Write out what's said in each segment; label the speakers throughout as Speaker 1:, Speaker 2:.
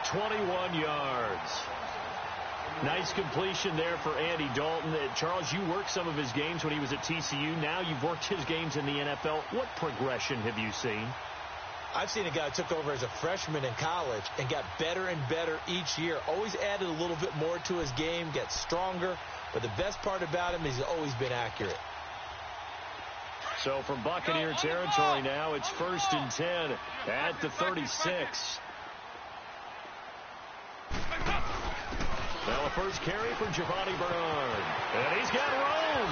Speaker 1: at 21 yards. Nice completion there for Andy Dalton. Charles, you worked some of his games when he was at TCU. Now you've worked his games in the NFL. What progression have you seen?
Speaker 2: I've seen a guy who took over as a freshman in college and got better and better each year. Always added a little bit more to his game, gets stronger. But the best part about him is he's always been accurate.
Speaker 1: So from Buccaneer territory now, it's 1st and 10 at the 36. Now a first carry for Giovanni Bernard. And he's got room.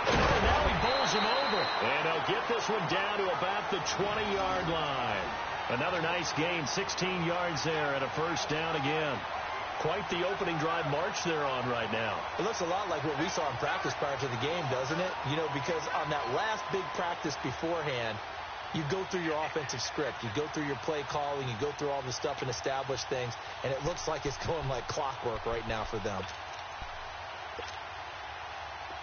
Speaker 1: And now he bowls him over. And he'll get this one down to about the 20-yard line. Another nice gain, 16 yards there, and a first down again. Quite the opening drive march they're on right now.
Speaker 2: It looks a lot like what we saw in practice prior to the game, doesn't it? You know, because on that last big practice beforehand, you go through your offensive script. You go through your play calling. You go through all the stuff and establish things. And it looks like it's going like clockwork right now for them.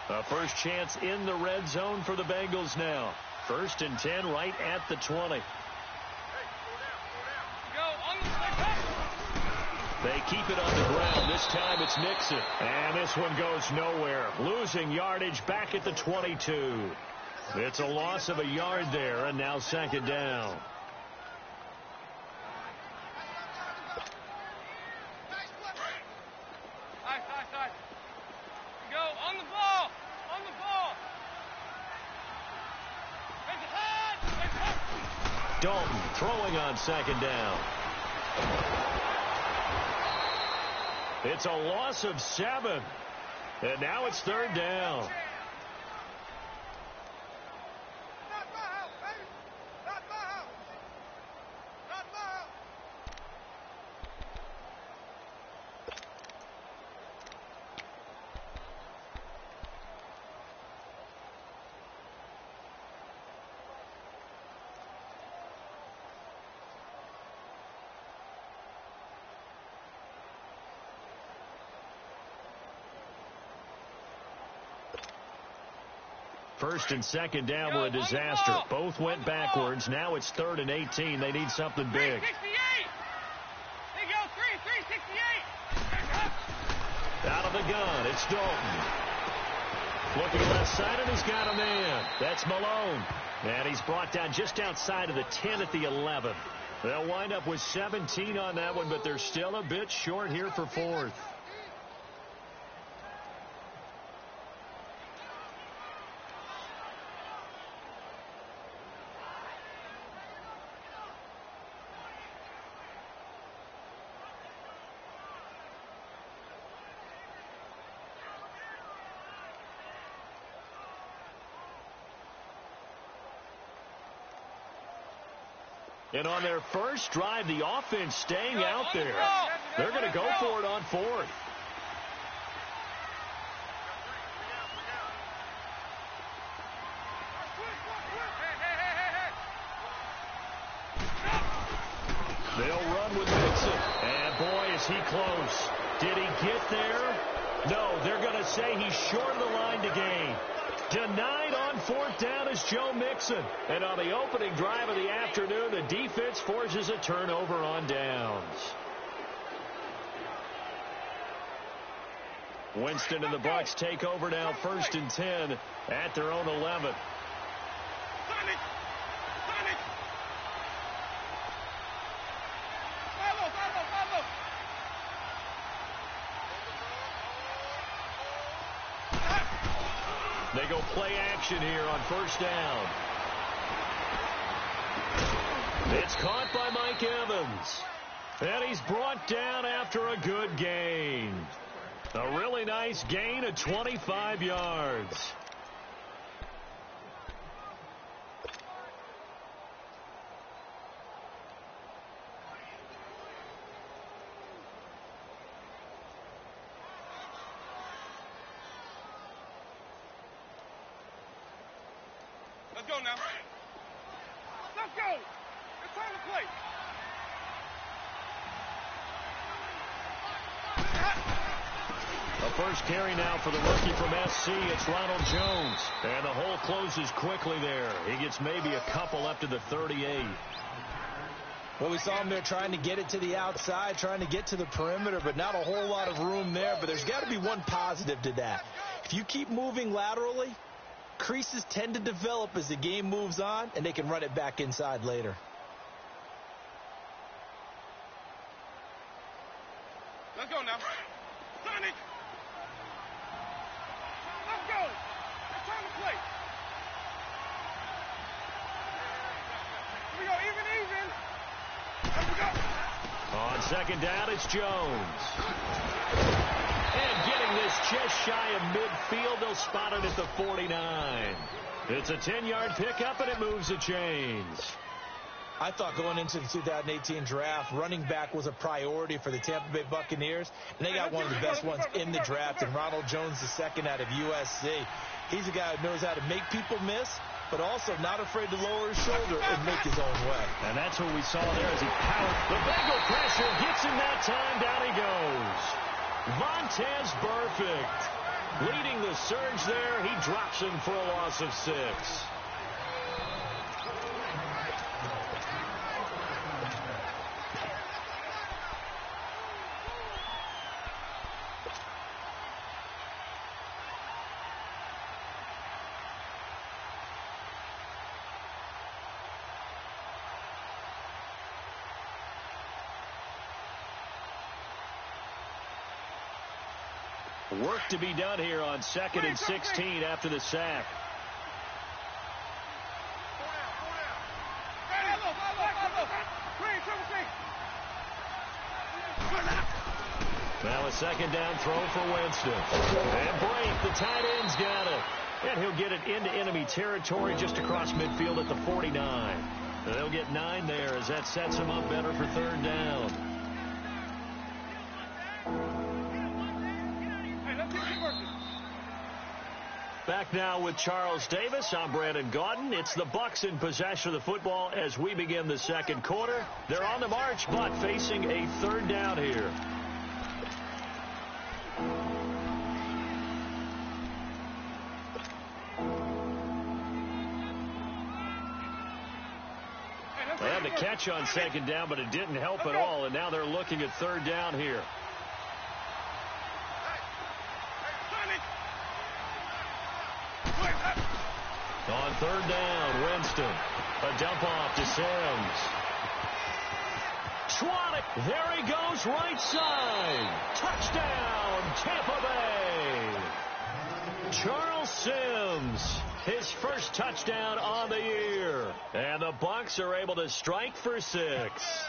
Speaker 1: A first chance in the red zone for the Bengals now. 1st and 10 right at the 20. They keep it on the ground. This time it's Mixon. And this one goes nowhere. Losing yardage back at the 22. It's a loss of a yard there, and now 2nd down.
Speaker 3: Go on the ball. On the ball.
Speaker 1: Dalton throwing on 2nd down. It's a loss of 7. And now it's 3rd down. First and 2nd down were a disaster. Both went backwards. Now it's 3rd and 18. They need something big.
Speaker 3: 368. They go 368.
Speaker 1: Out of the gun, it's Dalton. Looking left side, and he's got a man. That's Malone. And he's brought down just outside of the 10 at the 11. They'll wind up with 17 on that one, but they're still a bit short here for 4th. And on their first drive, the offense staying out there. They're going to go for it on 4th. They'll run with Mixon. And boy, is he close. Did he get there? No, they're going to say he's short of the line to gain. Denied on 4th down is Joe Mixon. And on the opening drive of the afternoon, the defense forces a turnover on downs. Winston and the Bucs take over now, 1st and 10 at their own 11. They go play action here on 1st down. It's caught by Mike Evans. And he's brought down after a good gain. A really nice gain of 25 yards.
Speaker 3: Let's go now. Let's go. It's time to play.
Speaker 1: A first carry now for the rookie from SC. It's Ronald Jones. And the hole closes quickly there. He gets maybe a couple up to the 38.
Speaker 2: Well, we saw him there trying to get it to the outside, trying to get to the perimeter, but not a whole lot of room there. But there's got to be one positive to that. If you keep moving laterally, creases tend to develop as the game moves on, and they can run it back inside later.
Speaker 3: Let's go now. Sonic! Let's go! It's time to play. Here we go, even. Here we go.
Speaker 1: On second down, it's Jones. And getting this just shy of midfield, they'll spot it at the 49. It's a 10-yard pickup, and it moves the chains.
Speaker 2: I thought going into the 2018 draft, running back was a priority for the Tampa Bay Buccaneers, and they got one of the best ones in the draft in Ronald Jones II out of USC. He's a guy who knows how to make people miss, but also not afraid to lower his shoulder and make his own way.
Speaker 1: And that's what we saw there as he powered. The Bengal pressure gets him that time. Down he goes. Vontaze Burfict leading the surge there. He drops him for a loss of 6. Work to be done here on 2nd and 16 after the sack. Now a second down throw for Winston. And Brake, the tight end's got it. And he'll get it into enemy territory just across midfield at the 49. They'll get 9 there as that sets him up better for 3rd down. Back now with Charles Davis. I'm Brandon Gaudin. It's the Bucs in possession of the football as we begin the second quarter. They're on the march, but facing a 3rd down here. They had the catch on 2nd down, but it didn't help at all, and now they're looking at 3rd down here. On 3rd down, Winston. A dump off to Sims. Schwannick, there he goes, right side. Touchdown, Tampa Bay. Charles Sims, his first touchdown on the year. And the Bucs are able to strike for 6.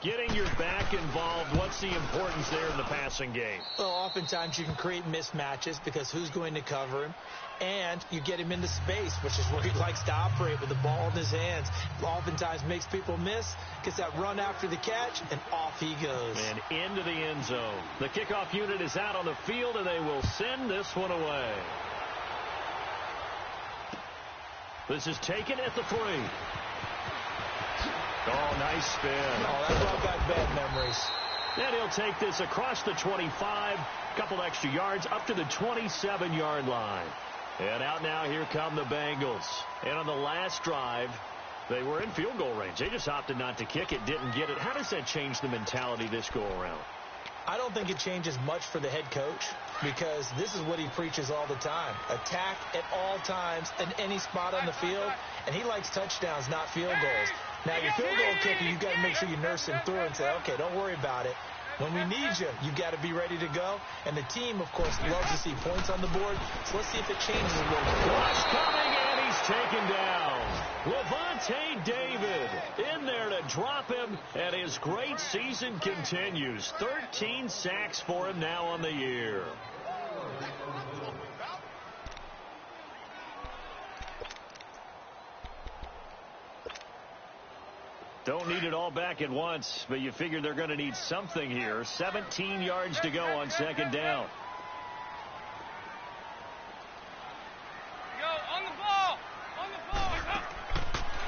Speaker 1: Getting your back involved, what's the importance there in the passing game?
Speaker 2: Well, oftentimes you can create mismatches because who's going to cover him? And you get him into space, which is where he likes to operate with the ball in his hands. Oftentimes makes people miss, gets that run after the catch, and off he goes.
Speaker 1: And into the end zone. The kickoff unit is out on the field, and they will send this one away. This is taken at the 3. Oh, nice spin.
Speaker 2: Oh, that brought back bad memories.
Speaker 1: And he'll take this across the 25, couple extra yards, up to the 27-yard line. And out now, here come the Bengals. And on the last drive, they were in field goal range. They just opted not to kick it, didn't get it. How does that change the mentality this go-around?
Speaker 2: I don't think it changes much for the head coach because this is what he preaches all the time. Attack at all times in any spot on the field, and he likes touchdowns, not field goals. Now, your field goal kicker, you've got to make sure you nurse him through and say, okay, don't worry about it. When we need you, you've got to be ready to go. And the team, of course, loves to see points on the board. So let's see if it changes a little bit.
Speaker 1: Rush coming, and he's taken down. Lavonte David in there to drop him, and his great season continues. 13 sacks for him now on the year. Don't need it all back at once, but you figure they're going to need something here. 17 yards to go on 2nd down.
Speaker 3: Go, on the ball.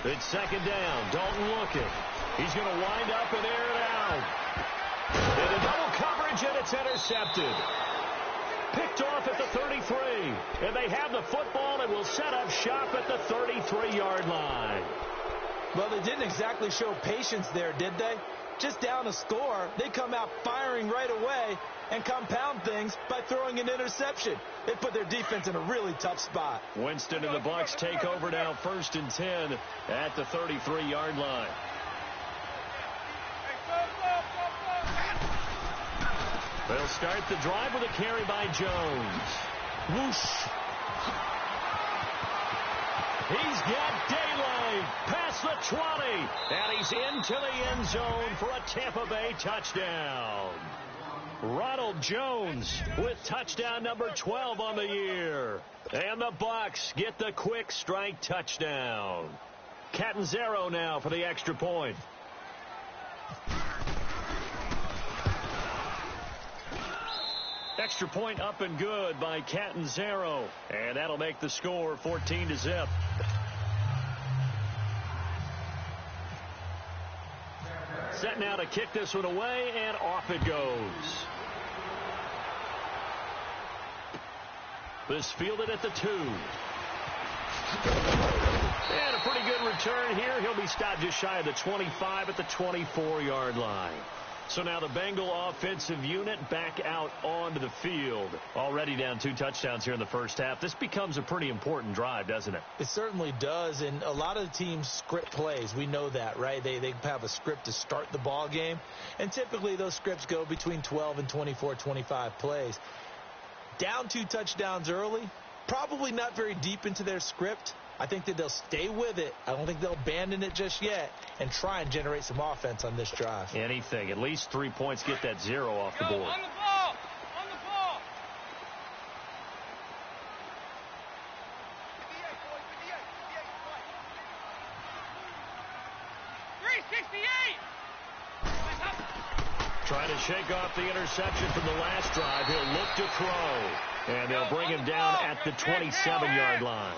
Speaker 1: It's 2nd down. Dalton looking. He's going to wind up and air it out. And a double coverage, and it's intercepted. Picked off at the 33. And they have the football and will set up shop at the 33-yard line.
Speaker 2: Well, they didn't exactly show patience there, did they? Just down a score, they come out firing right away and compound things by throwing an interception. They put their defense in a really tough spot.
Speaker 1: Winston and the Bucks take over now, 1st and 10 at the 33-yard line. They'll start the drive with a carry by Jones. Whoosh. He's got daylight past the 20, and he's into the end zone for a Tampa Bay touchdown. Ronald Jones with touchdown number 12 on the year. And the Bucks get the quick strike touchdown. Catanzaro now for the extra point. Extra point up and good by Catanzaro. And that'll make the score 14-0. Set now to kick this one away, and off it goes. This fielded at the 2. And a pretty good return here. He'll be stopped just shy of the 25 at the 24-yard line. So now the Bengal offensive unit back out onto the field. Already down 2 touchdowns here in the first half. This becomes a pretty important drive, doesn't it?
Speaker 2: It certainly does, and a lot of the teams script plays. We know that, right? They have a script to start the ball game, and typically those scripts go between 12 and 24, 25 plays. Down 2 touchdowns early, probably not very deep into their script. I think that they'll stay with it. I don't think they'll abandon it just yet and try and generate some offense on this drive.
Speaker 1: Anything. At least 3 points. Get that 0 off the board.
Speaker 3: On the ball! On the ball! 368!
Speaker 1: Trying to shake off the interception from the last drive. He'll look to throw. And they'll bring him down at the 27-yard line.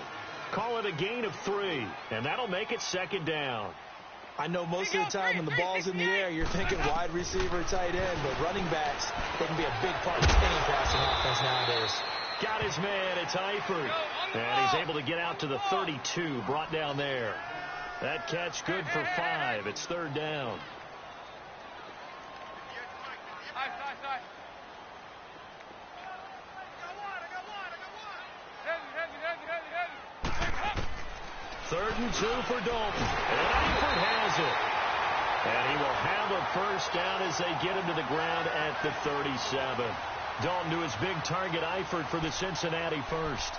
Speaker 1: Call it a gain of 3, and that'll make it 2nd down.
Speaker 2: I know most of the time when the ball's in the air, you're thinking wide receiver, tight end, but running backs, they can be a big part of any passing offense nowadays.
Speaker 1: Got his man. It's Eifert. And he's able to get out to the 32, brought down there. That catch good for 5. It's 3rd down. Third and 2 for Dalton. And Eifert has it. And he will have a first down as they get him to the ground at the 37. Dalton to his big target, Eifert, for the Cincinnati first.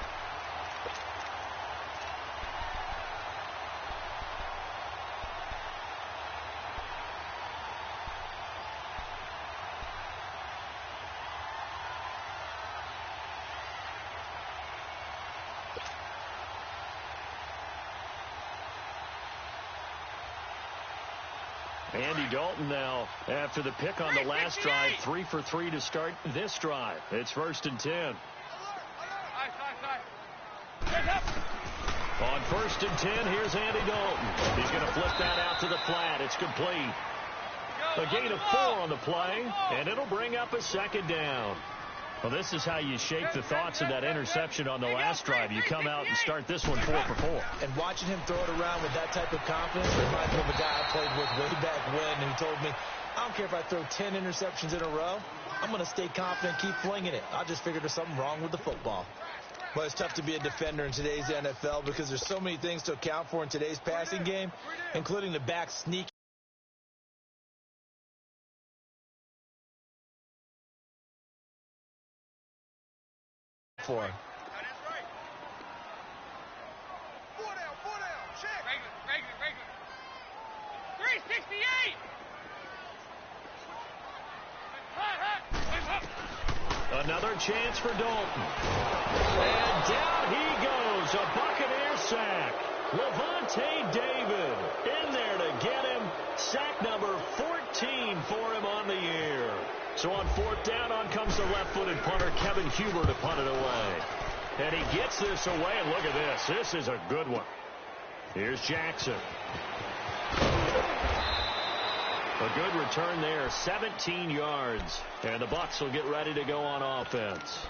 Speaker 1: Andy Dalton now, after the pick on the last drive, 3 for 3 to start this drive. It's 1st and 10. On 1st and 10, here's Andy Dalton. He's going to flip that out to the flat. It's complete. A gain of 4 on the play, and it'll bring up a 2nd down. Well, this is how you shake the thoughts of that interception on the last drive. You come out and start this one 4 for 4.
Speaker 2: And watching him throw it around with that type of confidence reminds me of a guy I played with way back when, and he told me, I don't care if I throw 10 interceptions in a row. I'm going to stay confident, keep flinging it. I just figured there's something wrong with the football. Well, it's tough to be a defender in today's NFL because there's so many things to account for in today's passing game, including the back sneak. For him.
Speaker 3: Check. Regular. 368!
Speaker 1: Another chance for Dalton. And down he goes. A Buccaneer sack. Levante David in there to get him. Sack number 14 for him on the year. So on 4th down, on comes the left-footed punter, Kevin Huber, to punt it away. And he gets this away, and look at this. This is a good one. Here's Jackson. A good return there, 17 yards. And the Bucs will get ready to go on offense.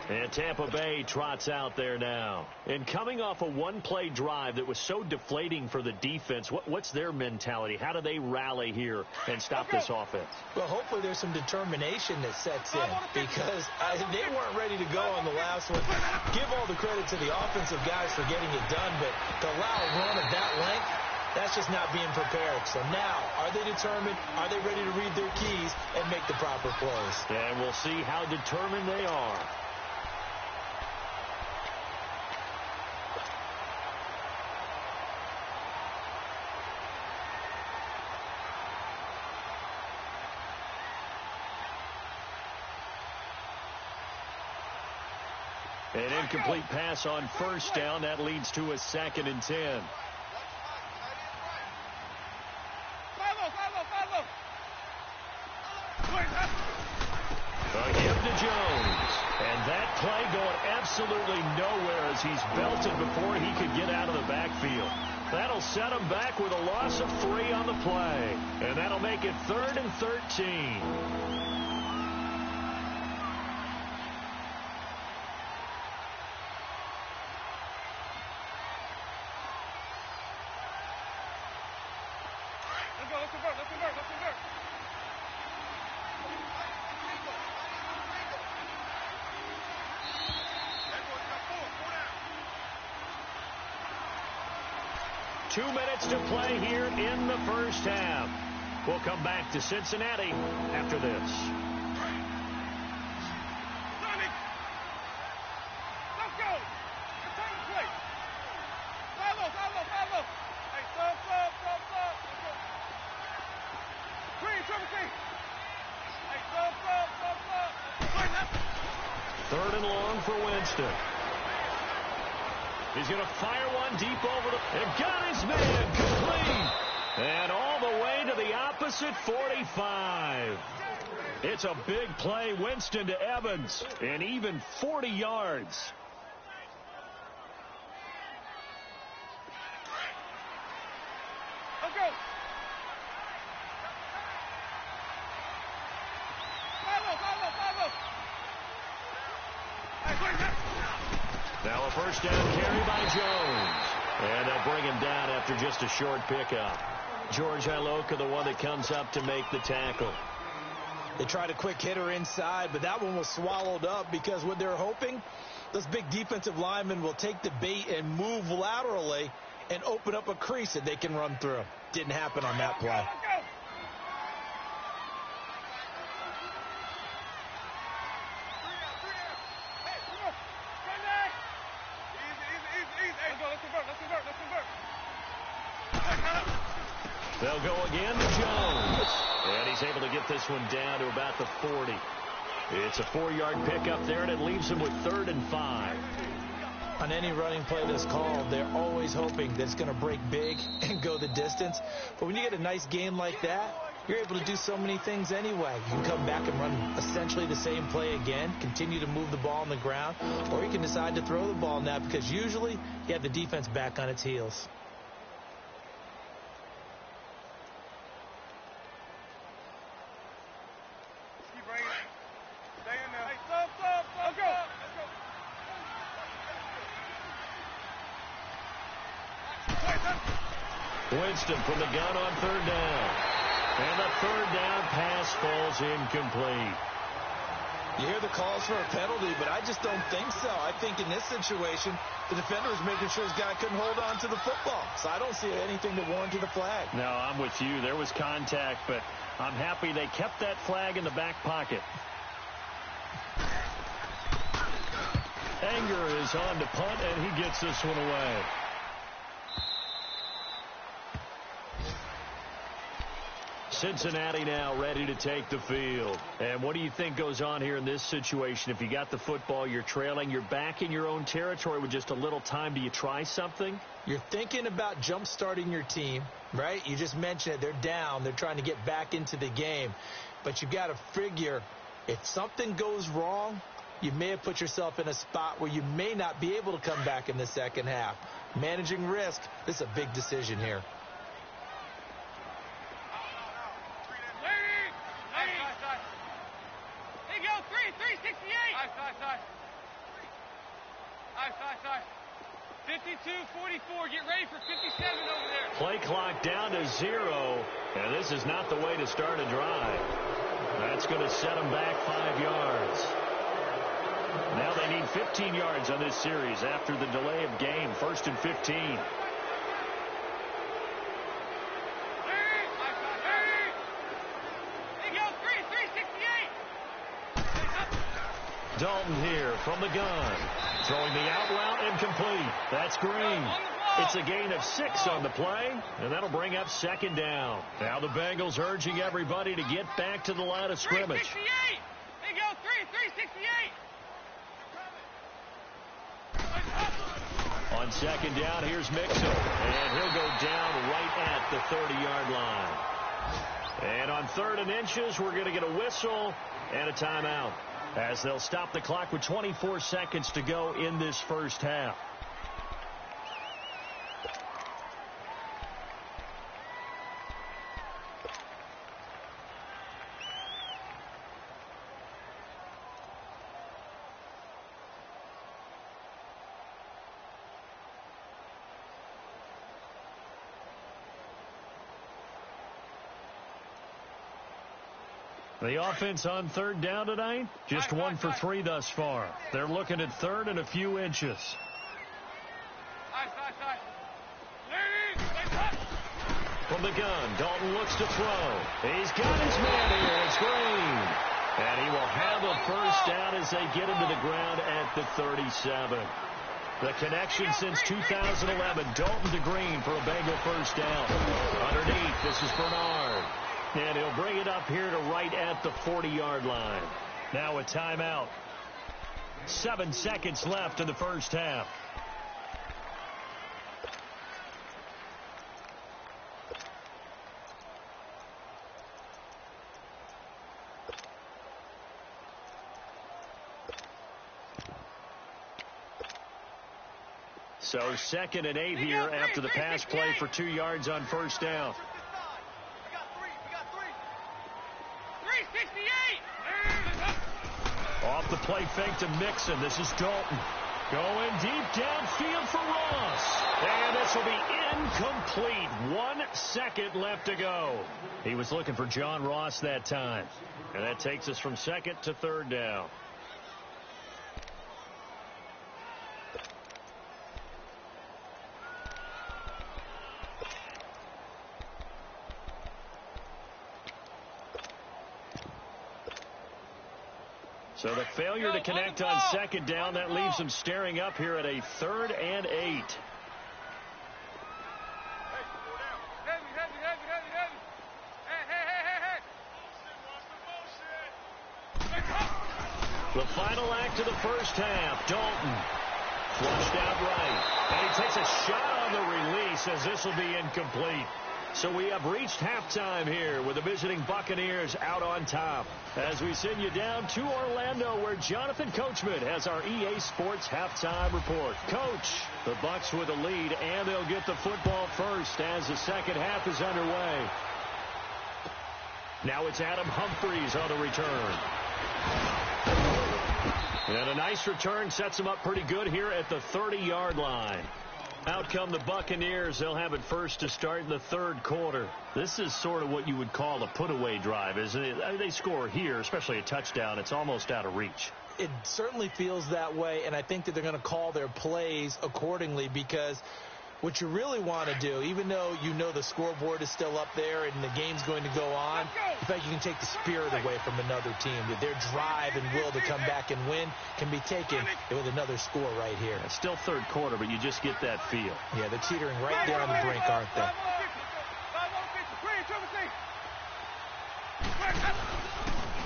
Speaker 1: And Tampa Bay trots out there now. And coming off a one-play drive that was so deflating for the defense, what's their mentality? How do they rally here and stop this offense?
Speaker 2: Well, hopefully there's some determination that sets in because they weren't ready to go on the last one. Give all the credit to the offensive guys for getting it done, but to allow a run of that length, that's just not being prepared. So now, are they determined? Are they ready to read their keys and make the proper plays?
Speaker 1: And we'll see how determined they are. An incomplete pass on first down. That leads to a 2nd and 10. A give to Jones. And that play going absolutely nowhere as he's belted before he could get out of the backfield. That'll set him back with a loss of 3 on the play. And that'll make it 3rd and 13.
Speaker 3: Let's convert.
Speaker 1: 2 minutes to play here in the first half. We'll come back to Cincinnati after this.
Speaker 3: Let's go. It's time to play. Follow. Hey, stop. Let's go. Green, 17. Hey, stop.
Speaker 1: 3rd and long for Winston. He's going to fire one deep over and got his man complete. And all the way to the opposite 45. It's a big play. Winston to Evans. And even 40 yards.
Speaker 3: Let's go. Follow.
Speaker 1: Now a first down carry by Jones. And they'll bring him down after just a short pickup. George Iloka, the one that comes up to make the tackle.
Speaker 2: They tried a quick hitter inside, but that one was swallowed up because what they're hoping, those big defensive linemen will take the bait and move laterally and open up a crease that they can run through. Didn't happen on that play.
Speaker 3: Let's go. Let's convert.
Speaker 1: They'll go again to Jones. And he's able to get this one down to about the 40. It's a 4-yard pickup there, and it leaves him with 3rd and 5.
Speaker 2: On any running play that's called, they're always hoping that it's going to break big and go the distance. But when you get a nice game like that, you're able to do so many things anyway. You can come back and run essentially the same play again, continue to move the ball on the ground, or you can decide to throw the ball now because usually you have the defense back on its heels.
Speaker 3: Keep bringing it. Stay in there. Hey, stop. Let's go.
Speaker 1: Winston from the gun on 3rd down. And the 3rd down pass falls incomplete.
Speaker 2: You hear the calls for a penalty, but I just don't think so. I think in this situation, the defender was making sure his guy couldn't hold on to the football. So I don't see anything that warranted a flag.
Speaker 1: No, I'm with you. There was contact, but I'm happy they kept that flag in the back pocket. Anger is on to punt, and he gets this one away. Cincinnati now ready to take the field. And what do you think goes on here in this situation? If you got the football, you're trailing, you're back in your own territory with just a little time. Do you try something?
Speaker 2: You're thinking about jump-starting your team, right? You just mentioned it. They're down. They're trying to get back into the game. But you've got to figure if something goes wrong, you may have put yourself in a spot where you may not be able to come back in the second half. Managing risk, this is a big decision here.
Speaker 3: Sorry. 52-44. Get ready for 57 over there.
Speaker 1: Play clock down to 0, and this is not the way to start a drive. That's going to set them back 5 yards. Now they need 15 yards on this series after the delay of game. 1st and 15. Dalton here from the gun. Throwing the out route incomplete. That's Green. It's a gain of 6 on the play, and that'll bring up 2nd down. Now the Bengals urging everybody to get back to the line of scrimmage.
Speaker 3: 368. They go 368.
Speaker 1: On 2nd down, here's Mixon, and he'll go down right at the 30-yard line. And on 3rd and inches, we're going to get a whistle and a timeout, as they'll stop the clock with 24 seconds to go in this first half. The offense on 3rd down tonight, just 1 for 3 thus far. They're looking at 3rd and a few inches. From the gun, Dalton looks to throw. He's got his man here. It's Green. And he will have a first down as they get him to the ground at the 37. The connection since 2011, Dalton to Green for a Bengal first down. Underneath, this is Bernard. And he'll bring it up here to right at the 40-yard line. Now a timeout. 7 seconds left in the first half. So 2nd and 8 here after the pass play for 2 yards on first down. Off the play fake to Mixon. This is Dalton. Going deep downfield for Ross. And this will be incomplete. 1 second left to go. He was looking for John Ross that time. And that takes us from 2nd to 3rd down. So the failure to connect on 2nd down, that leaves them staring up here at a 3rd and 8. The final act of the first half, Dalton flushed out right. And he takes a shot on the release as this will be incomplete. So we have reached halftime here with the visiting Buccaneers out on top. As we send you down to Orlando, where Jonathan Coachman has our EA Sports halftime report. Coach, the Bucs with a lead, and they'll get the football first as the second half is underway. Now it's Adam Humphries on the return. And a nice return sets him up pretty good here at the 30-yard line. Out come the Buccaneers. They'll have it first to start in the 3rd quarter. This is sort of what you would call a put-away drive, isn't it? I mean, they score here, especially a touchdown. It's almost out of reach.
Speaker 2: It certainly feels that way, and I think that they're going to call their plays accordingly, because what you really want to do, even though you know the scoreboard is still up there and the game's going to go on, in fact, you can take the spirit away from another team. That their drive and will to come back and win can be taken with another score right here.
Speaker 1: It's still 3rd quarter, but you just get that feel.
Speaker 2: Yeah, they're teetering right there on the brink, aren't they?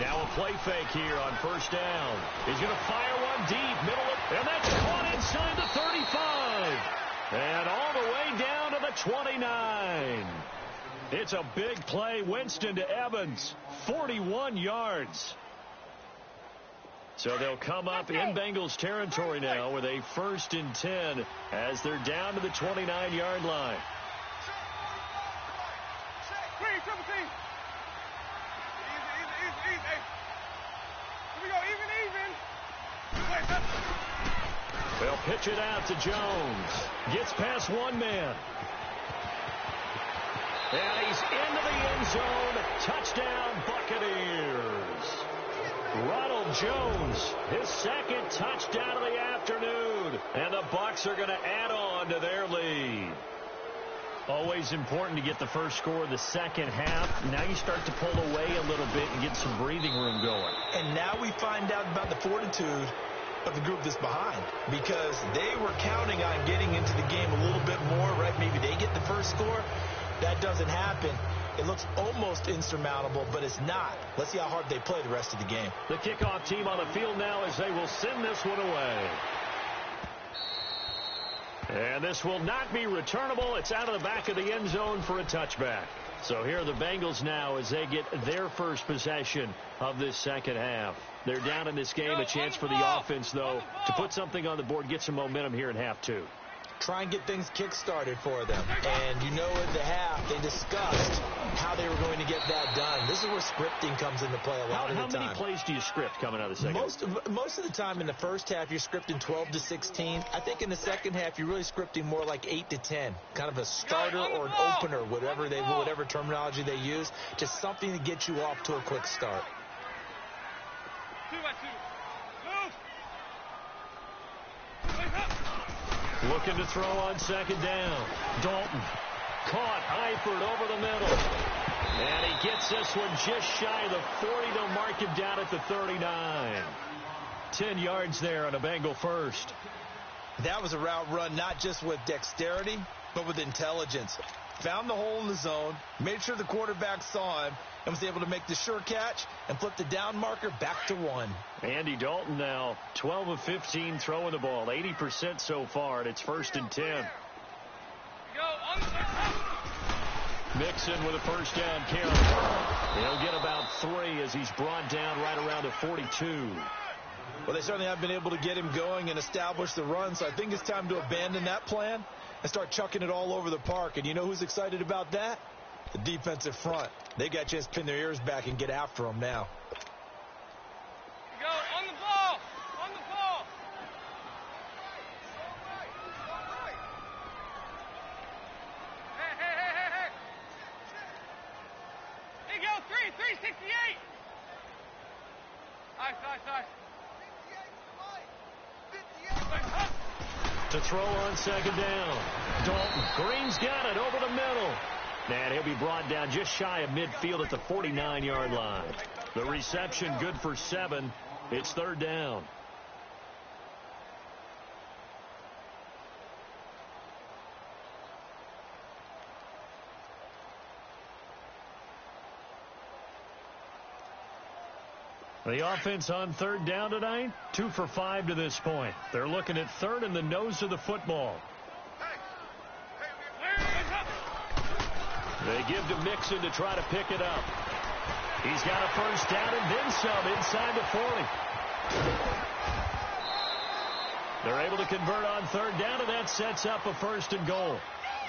Speaker 1: Now a play fake here on first down. He's going to fire one deep, middle of, and that's caught inside the 35. And all the way down to the 29. It's a big play. Winston to Evans. 41 yards. So they'll come up in Bengals territory now with a 1st and 10 as they're down to the 29-yard line. They'll pitch it out to Jones. Gets past one man. And he's into the end zone. Touchdown, Buccaneers. Ronald Jones, his second touchdown of the afternoon. And the Bucs are going to add on to their lead. Always important to get the first score of the second half. Now you start to pull away a little bit and get some breathing room going.
Speaker 2: And now we find out about the fortitude of the group that's behind, because they were counting on getting into the game a little bit more, right? Maybe they get the first score. That doesn't happen. It looks almost insurmountable, but it's not. Let's see how hard they play the rest of the game.
Speaker 1: The kickoff team on the field now as they will send this one away. And this will not be returnable. It's out of the back of the end zone for a touchback. So here are the Bengals now as they get their first possession of this second half. They're down in this game. A chance for the offense, though, to put something on the board, get some momentum here in half two.
Speaker 2: Try and get things kick-started for them. And you know in the half they discussed how they were going to get that done. This is where scripting comes into play a lot of the time.
Speaker 1: How many plays do you script coming out of the second?
Speaker 2: Most of the time in the first half you're scripting 12 to 16. I think in the second half you're really scripting more like 8 to 10. Kind of a starter or an opener, whatever terminology they use. Just something to get you off to a quick start.
Speaker 3: 2 by 2. Move.
Speaker 1: Looking to throw on second down. Dalton caught Eifert over the middle. And he gets this one just shy of the 40. They'll mark him down at the 39. 10 yards there on a Bengal first.
Speaker 2: That was a route run not just with dexterity, but with intelligence. Found the hole in the zone, made sure the quarterback saw him, and was able to make the sure catch and flip the down marker back to 1.
Speaker 1: Andy Dalton now 12 of 15 throwing the ball, 80% so far, and it's 1st and 10. Mixon with a first down carry. He'll get about 3 as he's brought down right around the 42.
Speaker 2: Well, they certainly have been able to get him going and establish the run, so I think it's time to abandon that plan and start chucking it all over the park. And you know who's excited about that? The defensive front. They got a chance to pin their ears back and get after them now.
Speaker 3: Go on the ball. On the ball. Hey. Here you go. 368. Nice.
Speaker 1: To throw on second down. Dalton. Green's got it over the middle. And he'll be brought down just shy of midfield at the 49-yard line. The reception good for 7. It's 3rd down. The offense on 3rd down tonight, 2 for 5 to this point. They're looking at 3rd in the nose of the football. They give to Mixon to try to pick it up. He's got a first down and then some inside the 40. They're able to convert on 3rd down, and that sets up a 1st and goal.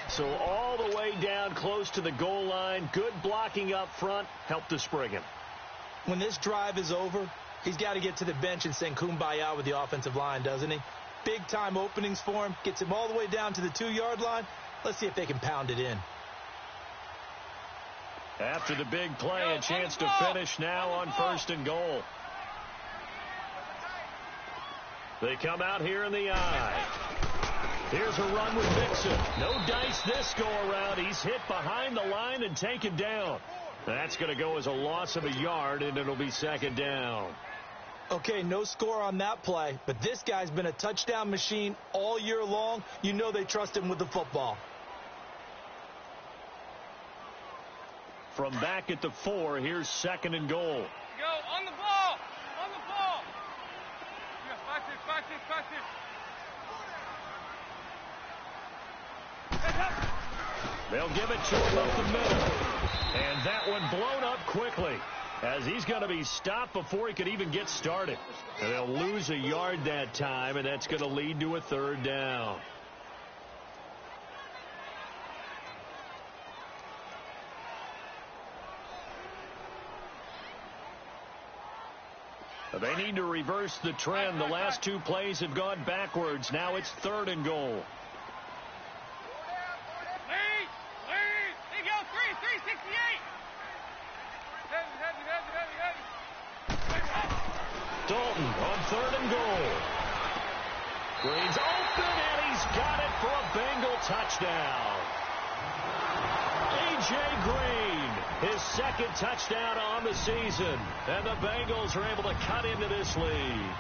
Speaker 1: So all the way down close to the goal line. Good blocking up front. Helped to spring him.
Speaker 2: When this drive is over, he's got to get to the bench and sing kumbaya with the offensive line, doesn't he? Big-time openings for him. Gets him all the way down to the 2-yard line. Let's see if they can pound it in.
Speaker 1: After the big play, a chance to finish now on 1st and goal. They come out here in the eye. Here's a run with Mixon. No dice this go-around. He's hit behind the line and taken down. That's going to go as a loss of a yard, and it'll be 2nd down.
Speaker 2: Okay, no score on that play, but this guy's been a touchdown machine all year long. You know they trust him with the football.
Speaker 1: From back at the 4, here's 2nd and goal.
Speaker 3: Go on the ball. On the ball. Yeah, practice.
Speaker 1: They'll give it to him up the middle. And that one blown up quickly as he's going to be stopped before he could even get started. And they'll lose a yard that time, and that's going to lead to a 3rd down. They need to reverse the trend. The last two plays have gone backwards. Now it's 3rd and goal.
Speaker 3: Lead! There you go, 368! Heavy.
Speaker 1: Dalton on 3rd and goal. Green's open, and he's got it for a Bengal touchdown. A.J. Green, his 2nd touchdown on the season, and the Bengals are able to cut into this lead.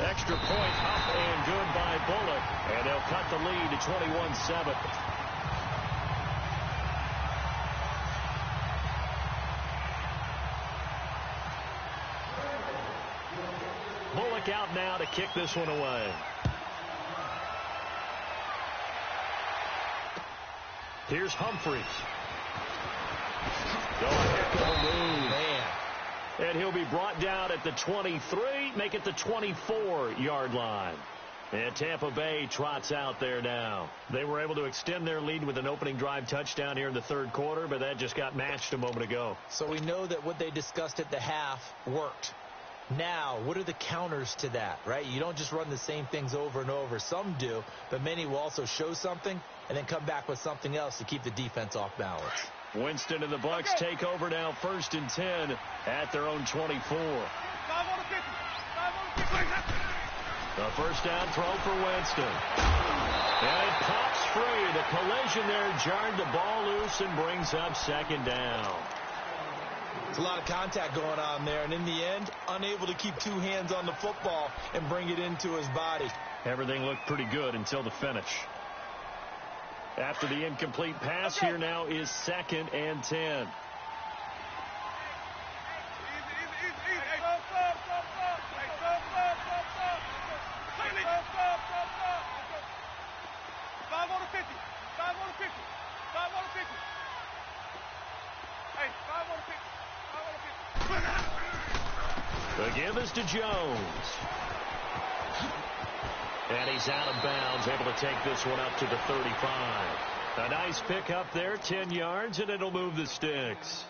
Speaker 1: Extra point up and good by Bullock, and they'll cut the lead to 21-7. Bullock out now to kick this one away. Here's Humphries. Man. And he'll be brought down at the 23, make it the 24-yard line. And Tampa Bay trots out there now. They were able to extend their lead with an opening drive touchdown here in the 3rd quarter, but that just got matched a moment ago.
Speaker 2: So we know that what they discussed at the half worked. Now, what are the counters to that, right? You don't just run the same things over and over. Some do, but many will also show something and then come back with something else to keep the defense off balance.
Speaker 1: Winston and the Bucs take over now, 1st and 10 at their own 24.
Speaker 3: 5 on the 50. 5 on the 50.
Speaker 1: The first down throw for Winston. And it pops free. The collision there jarred the ball loose and brings up 2nd down.
Speaker 2: There's a lot of contact going on there, and in the end, unable to keep 2 hands on the football and bring it into his body.
Speaker 1: Everything looked pretty good until the finish. After the incomplete pass, here now is 2nd and 10.
Speaker 3: Easy. Hey, stop. Hey, stop. 5 on the 50. 5 on the 50. 5 on the 50. Hey, 5 on the 50. 5 on the 50.
Speaker 1: The give is to Jones. And he's out of bounds, able to take this one up to the 35. A nice pick up there, 10 yards, and it'll move the sticks.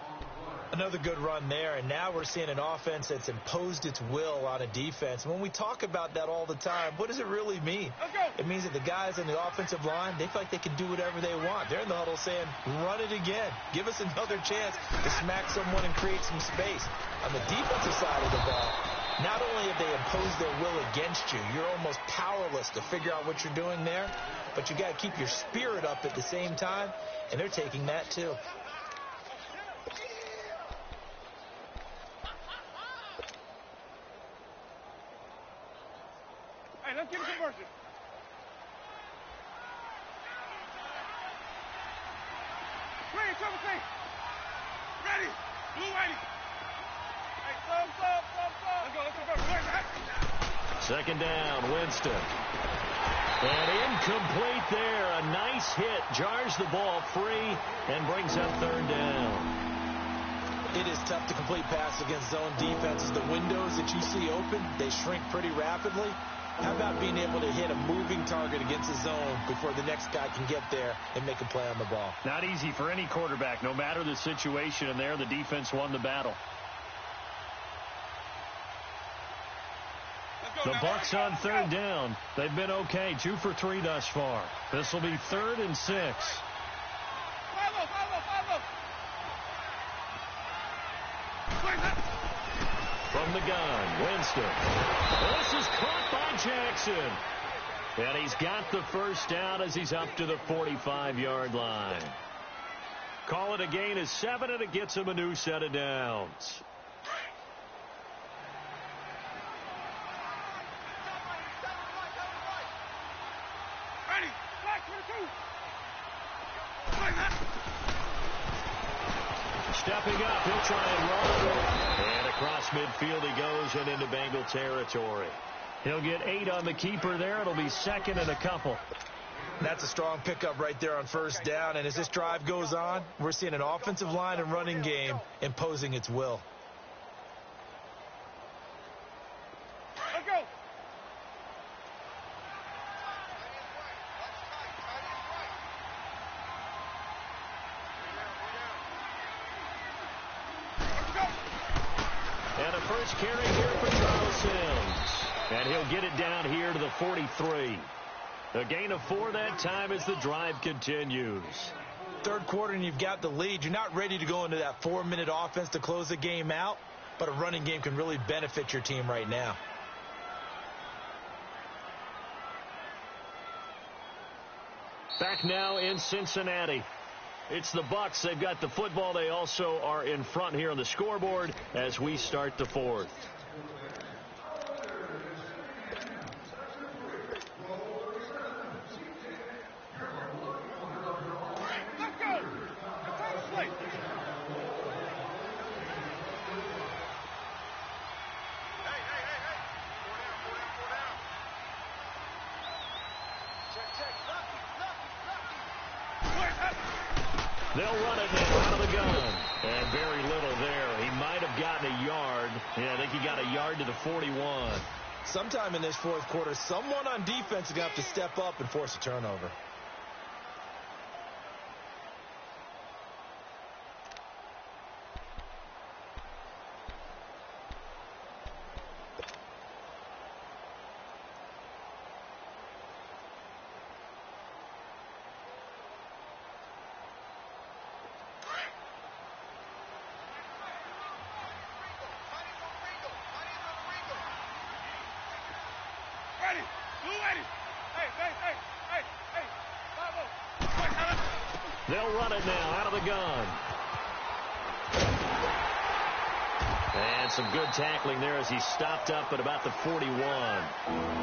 Speaker 2: Another good run there, and now we're seeing an offense that's imposed its will on a defense. When we talk about that all the time, what does it really mean? It means that the guys on the offensive line, they feel like they can do whatever they want. They're in the huddle saying, run it again. Give us another chance to smack someone and create some space. On the defensive side of the ball, not only have they imposed their will against you, you're almost powerless to figure out what you're doing there, but you got to keep your spirit up at the same time, and they're taking that too.
Speaker 3: Hey, let's get a conversion. Green, cover C. Ready. Blue, ready. Hey, thumb. Let's convert.
Speaker 1: 2nd down, Winston. And incomplete there. A nice hit. Jars the ball free and brings up 3rd down.
Speaker 2: It is tough to complete pass against zone defenses. The windows that you see open, they shrink pretty rapidly. How about being able to hit a moving target against the zone before the next guy can get there and make a play on the ball?
Speaker 1: Not easy for any quarterback, no matter the situation, and there the defense won the battle. The Bucs on 3rd down. They've been okay, 2 for 3 thus far. This will be 3rd and 6.
Speaker 3: Follow.
Speaker 1: From the gun, Winston. This is caught by Jackson. And he's got the first down as he's up to the 45-yard line. Call it a gain of 7, and it gets him a new set of downs.
Speaker 3: Ready. Flash for the 2.
Speaker 1: Stepping up, he'll try and run. And across midfield he goes and into Bengal territory. He'll get 8 on the keeper there. It'll be 2nd and a couple.
Speaker 2: That's a strong pickup right there on 1st down. And as this drive goes on, we're seeing an offensive line and running game imposing its will.
Speaker 3: Let's go.
Speaker 1: And a first carry here for Charles Sims. And he'll get it down here to the 43. A gain of 4 that time as the drive continues.
Speaker 2: Third quarter and you've got the lead. You're not ready to go into that 4-minute offense to close the game out, but a running game can really benefit your team right now.
Speaker 1: Back now in Cincinnati. It's the Bucs. They've got the football. They also are in front here on the scoreboard as we start the fourth. They'll run it now out of the gun. And very little there. He might have gotten a yard. Yeah, I think he got a yard to the 41.
Speaker 2: Sometime in this fourth quarter, someone on defense is going to have to step up and force a turnover.
Speaker 1: They'll run it now out of the gun. And some good tackling there as he stopped up at about the 41.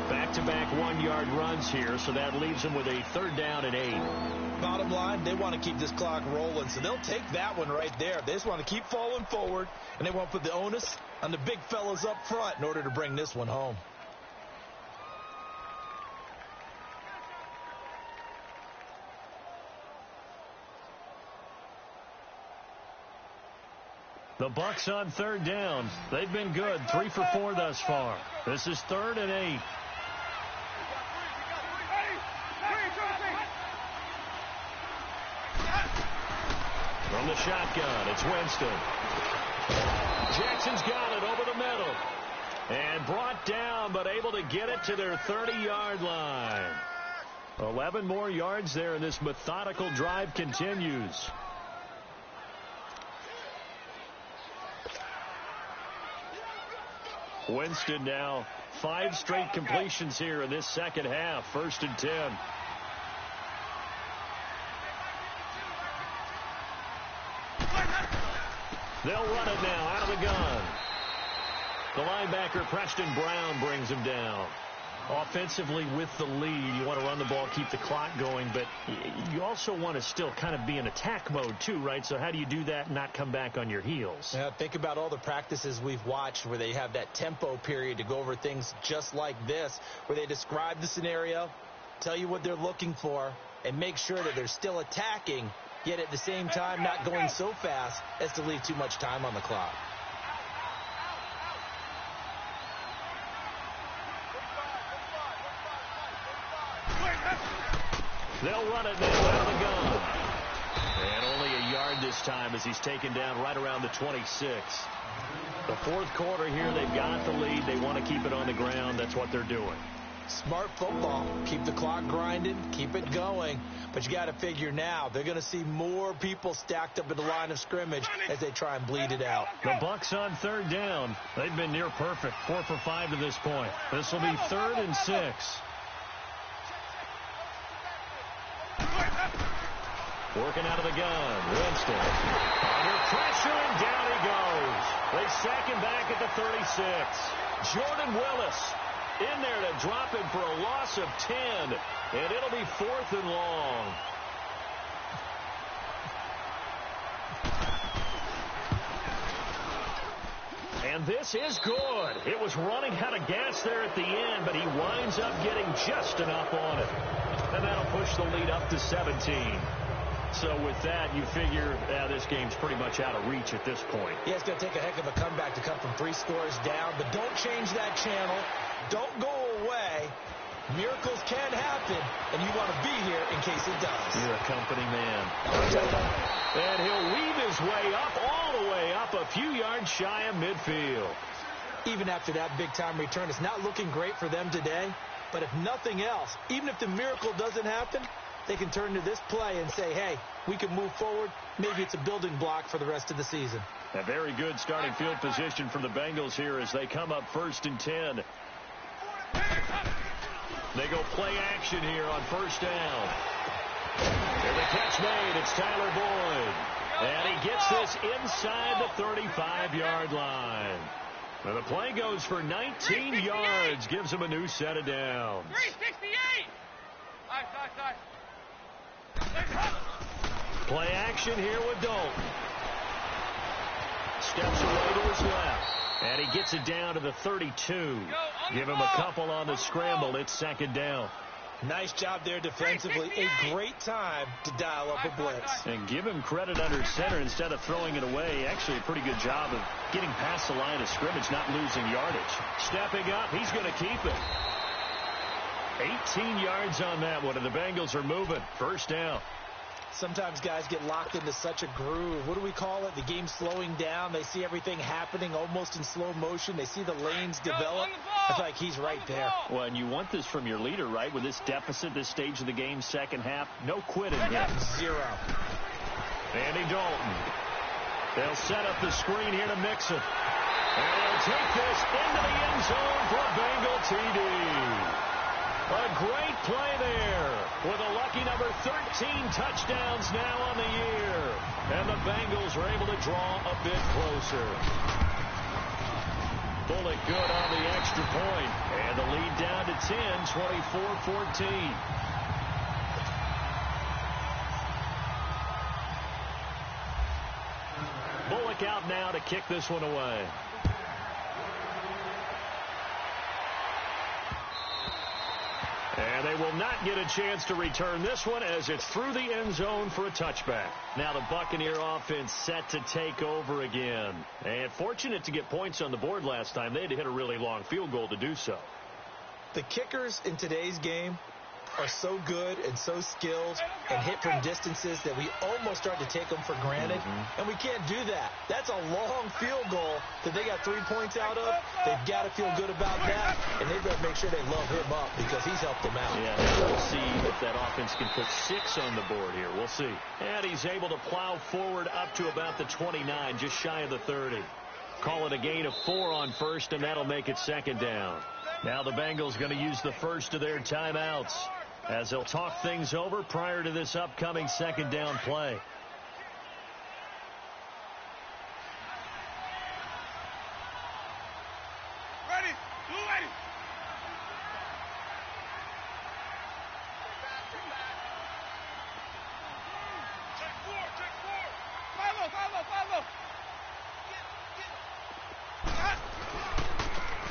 Speaker 1: Back-to-back 1-yard runs here, so that leaves him with a 3rd down and 8.
Speaker 2: Bottom line, they want to keep this clock rolling, so they'll take that one right there. They just want to keep falling forward, and they want to put the onus on the big fellas up front in order to bring this one home.
Speaker 1: The Bucs on 3rd down. They've been good. 3 for 4 thus far. This is 3rd and 8. From the shotgun, it's Winston. Jackson's got it over the middle. And brought down, but able to get it to their 30-yard line. 11 more yards there, and this methodical drive continues. Winston now 5 straight completions here in this second half. 1st and 10. They'll run it now out of the gun. The linebacker Preston Brown brings him down. Offensively with the lead, you want to run the ball, keep the clock going, but you also want to still kind of be in attack mode too, right? So how do you do that and not come back on your heels?
Speaker 2: Yeah, think about all the practices we've watched where they have that tempo period to go over things just like this, where they describe the scenario, tell you what they're looking for, and make sure that they're still attacking, yet at the same time not going so fast as to leave too much time on the clock.
Speaker 1: They'll run it now out of the gun. And only a yard this time as he's taken down right around the 26. The fourth quarter here, they've got the lead. They want to keep it on the ground. That's what they're doing.
Speaker 2: Smart football. Keep the clock grinding. Keep it going. But you got to figure now, they're going to see more people stacked up at the line of scrimmage as they try and bleed it out.
Speaker 1: The Bucs on 3rd down. They've been near perfect. 4 for 5 to this point. This will be 3rd and 6. Working out of the gun. Winston. Under pressure, and down he goes. They sack him back at the 36. Jordan Willis in there to drop him for a loss of 10. And it'll be 4th and long. And this is good. It was running out of gas there at the end, but he winds up getting just enough on it. And that'll push the lead up to 17. So with that, you figure this game's pretty much out of reach at this point.
Speaker 2: Yeah, it's going to take a heck of a comeback to come from 3 scores down, but don't change that channel. Don't go away. Miracles can happen, and you want to be here in case it does.
Speaker 1: You're a company man. And he'll weave his way up, all the way up, a few yards shy of midfield.
Speaker 2: even after that big-time return. It's not looking great for them today, but if nothing else, even if the miracle doesn't happen, they can turn to this play and say, hey, we can move forward. Maybe it's a building block for the rest of the season.
Speaker 1: A very good starting field position for the Bengals here as they come up 1st and 10. They go play action here on 1st down. And the catch made. It's Tyler Boyd. And he gets this inside the 35-yard line. And the play goes for 19 yards. Gives him a new set of downs.
Speaker 3: 368.
Speaker 1: Play action here with Dalton. Steps away to his left. And he gets it down to the 32. Give him a couple on the scramble. It's 2nd down.
Speaker 2: Nice job there defensively. A great time to dial up a blitz.
Speaker 1: And give him credit under center instead of throwing it away. Actually, a pretty good job of getting past the line of scrimmage, not losing yardage. Stepping up, he's going to keep it. 18 yards on that one, and the Bengals are moving. 1st down.
Speaker 2: Sometimes guys get locked into such a groove. What do we call it? The game's slowing down. They see everything happening almost in slow motion. They see the lanes develop. I feel like he's right there.
Speaker 1: Well, and you want this from your leader, right? With this deficit, this stage of the game, second half, no quitting here.
Speaker 2: 0.
Speaker 1: Andy Dalton. They'll set up the screen here to Mixon. And they'll take this into the end zone for a Bengal TD. A great play there with a lucky number 13 touchdowns now on the year. And the Bengals are able to draw a bit closer. Bullock good on the extra point. And the lead down to 10, 24-14. Bullock out now to kick this one away. And they will not get a chance to return this one as it's through the end zone for a touchback. Now the Buccaneer offense set to take over again. And fortunate to get points on the board last time. They had to hit a really long field goal to do so.
Speaker 2: The kickers in today's game are so good and so skilled and hit from distances that we almost start to take them for granted. And we can't do that. That's a long field goal that they got 3 points out of. They've got to feel good about that, and they've got to make sure they love him up because he's helped them out.
Speaker 1: Yeah, we'll see if that offense can put 6 on the board here. We'll see. And he's able to plow forward up to about the 29, just shy of the 30. Call it a gain of 4 on 1st, and that'll make it 2nd down. Now the Bengals going to use the first of their timeouts as they'll talk things over prior to this upcoming 2nd down play.
Speaker 3: Ready? You ready? Check 4. Follow.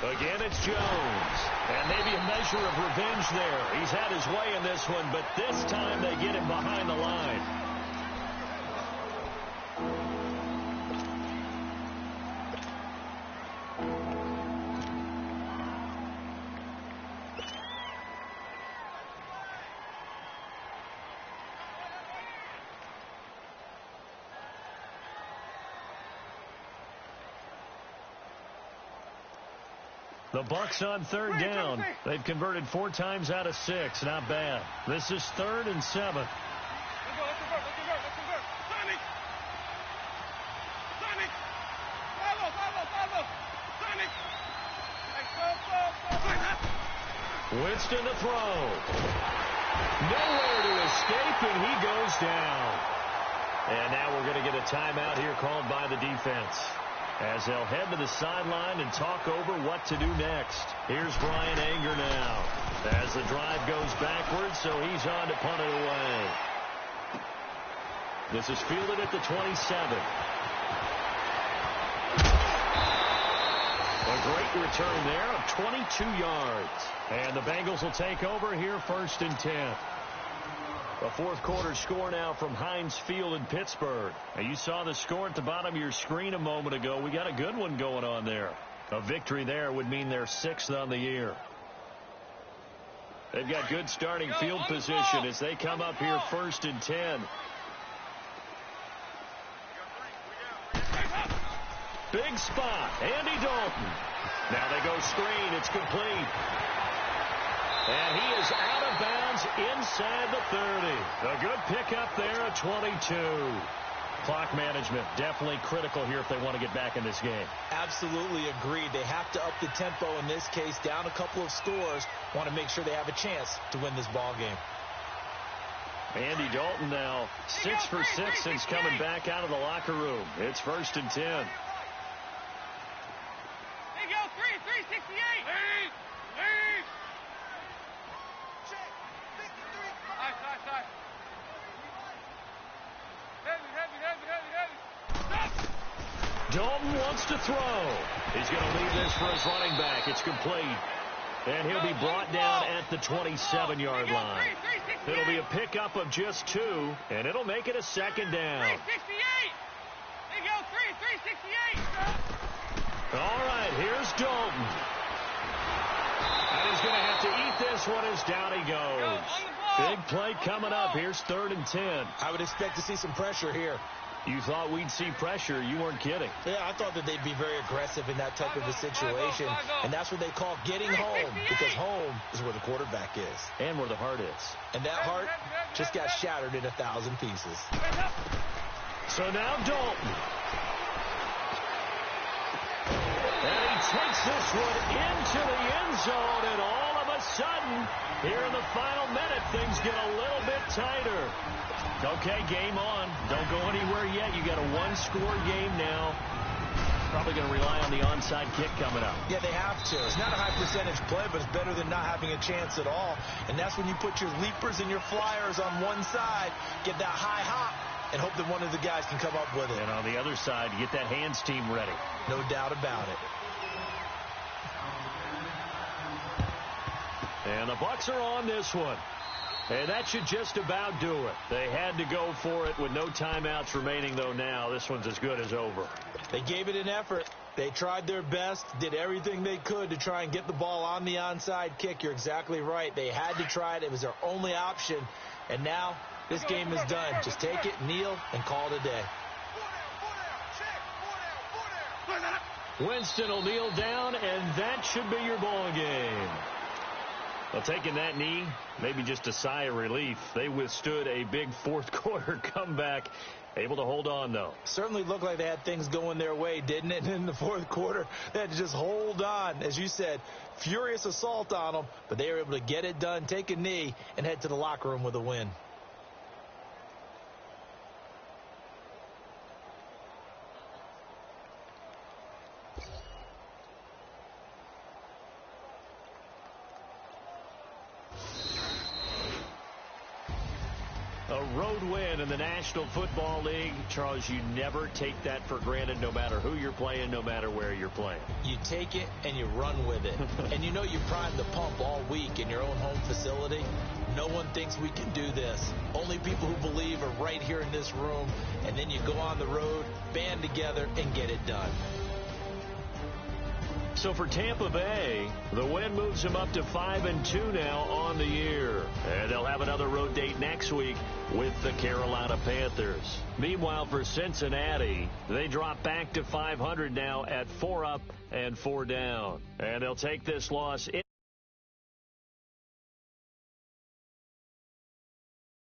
Speaker 1: Again, it's Jones. And maybe a measure of revenge there. He's had his way in this one, but this time they get him behind the line. The Bucs on 3rd down. They've converted 4 times out of 6. Not bad. This is 3rd and 7.
Speaker 3: Let's convert. Sonic. Follow. Sonic. Hey, go.
Speaker 1: Winston to throw. Nowhere to escape, and he goes down. And now we're going to get a timeout here called by the defense, as they'll head to the sideline and talk over what to do next. Here's Brian Anger now as the drive goes backwards, so he's on to punt it away. This is fielded at the 27. A great return there of 22 yards. And the Bengals will take over here 1st and 10. A 4th quarter score now from Heinz Field in Pittsburgh. Now you saw the score at the bottom of your screen a moment ago. We got a good one going on there. A victory there would mean they're 6th on the year. They've got good starting field position as they come up here 1st and 10. Big spot. Andy Dalton. Now they go screen. It's complete. And he is out of bounds inside the 30. A good pickup there at 22. Clock management definitely critical here if they want to get back in this game.
Speaker 2: Absolutely agreed. They have to up the tempo in this case. Down a couple of scores. Want to make sure they have a chance to win this ball game.
Speaker 1: Andy Dalton now 6 for 6 since coming back out of the locker room. It's 1st and 10.
Speaker 3: There you go, 368. Lead. Check. 53. Nice. Heavy.
Speaker 1: Dalton wants to throw. He's going to leave this for his running back. It's complete. And he'll be brought down at the 27-yard line. It'll be a pickup of just 2, and it'll make it a 2nd down.
Speaker 3: 368. There you go, 368.
Speaker 1: All right, here's Dalton. And he's going to have to eat this one as down he goes. Big play coming up. Here's 3rd and 10.
Speaker 2: I would expect to see some pressure here.
Speaker 1: You thought we'd see pressure. You weren't kidding.
Speaker 2: Yeah, I thought that they'd be very aggressive in that type of a situation, and that's what they call getting home, because home is where the quarterback is.
Speaker 1: And where the heart is.
Speaker 2: And that heart just got shattered in 1,000 pieces.
Speaker 1: So now Dalton. And he takes this one into the end zone, and all of a sudden, here in the final minute, things get a little bit tighter. Okay, game on. Don't go anywhere yet. You got a one-score game now. Probably going to rely on the onside kick coming up.
Speaker 2: Yeah, they have to. It's not a high-percentage play, but it's better than not having a chance at all. And that's when you put your leapers and your flyers on one side, get that high hop, and hope that one of the guys can come up with it.
Speaker 1: And on the other side, you get that hands team ready.
Speaker 2: No doubt about it.
Speaker 1: And the Bucs are on this one. And that should just about do it. They had to go for it with no timeouts remaining, though now. This one's as good as over.
Speaker 2: They gave it an effort. They tried their best, did everything they could to try and get the ball on the onside kick. You're exactly right. They had to try it. It was their only option. And now this game is done. Just take it, kneel, and call it a day.
Speaker 1: Winston will kneel down, and that should be your ball game. Well, taking that knee, maybe just a sigh of relief. They withstood a big fourth-quarter comeback. Able to hold on, though.
Speaker 2: Certainly looked like they had things going their way, didn't it? In the fourth quarter, they had to just hold on. As you said, furious assault on them, but they were able to get it done, take a knee, and head to the locker room with a win.
Speaker 1: A road win in the National Football League. Charles, you never take that for granted, no matter who you're playing, no matter where you're playing.
Speaker 2: You take it and you run with it. And you know you primed the pump all week in your own home facility. No one thinks we can do this. Only people who believe are right here in this room. And then you go on the road, band together, and get it done.
Speaker 1: So for Tampa Bay, the win moves them up to 5-2 now on the year. And they'll have another road date next week with the Carolina Panthers. Meanwhile, for Cincinnati, they drop back to 500 now at 4 up and 4 down. And they'll take this loss in